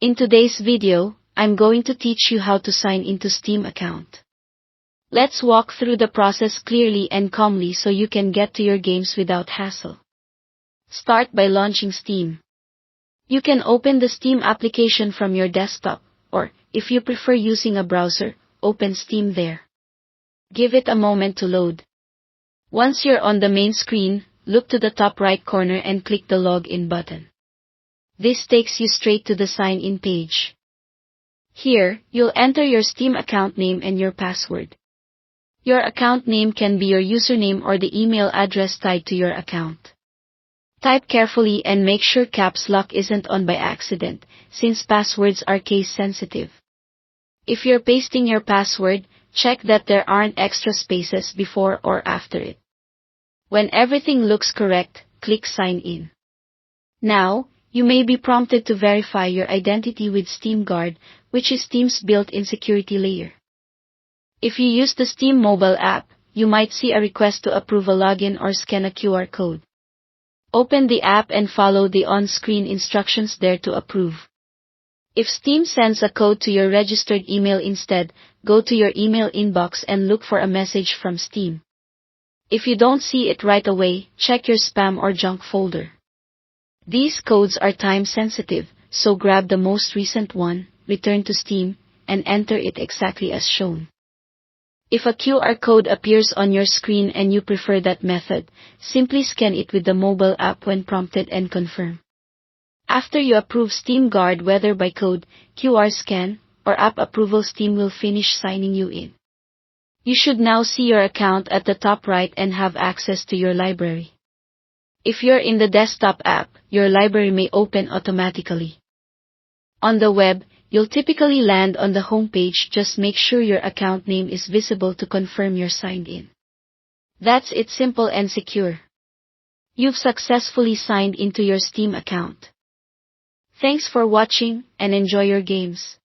In today's video, I'm going to teach you how to sign into Steam account. Let's walk through the process clearly and calmly so you can get to your games without hassle. Start by launching Steam. You can open the Steam application from your desktop, or, if you prefer using a browser, open Steam there. Give it a moment to load. Once you're on the main screen, look to the top right corner and click the Login button. This takes you straight to the sign-in page. Here, you'll enter your Steam account name and your password. Your account name can be your username or the email address tied to your account. Type carefully and make sure caps lock isn't on by accident, since passwords are case sensitive. If you're pasting your password, check that there aren't extra spaces before or after it. When everything looks correct, click Sign In. Now, you may be prompted to verify your identity with Steam Guard, which is Steam's built-in security layer. If you use the Steam mobile app, you might see a request to approve a login or scan a QR code. Open the app and follow the on-screen instructions there to approve. If Steam sends a code to your registered email instead, go to your email inbox and look for a message from Steam. If you don't see it right away, check your spam or junk folder. These codes are time-sensitive, so grab the most recent one, return to Steam, and enter it exactly as shown. If a QR code appears on your screen and you prefer that method, simply scan it with the mobile app when prompted and confirm. After you approve Steam Guard, whether by code, QR scan, or app approval, Steam will finish signing you in. You should now see your account at the top right and have access to your library. If you're in the desktop app, your library may open automatically. On the web, you'll typically land on the home page. Just make sure your account name is visible to confirm you're signed in. That's it, simple and secure. You've successfully signed into your Steam account. Thanks for watching, and enjoy your games.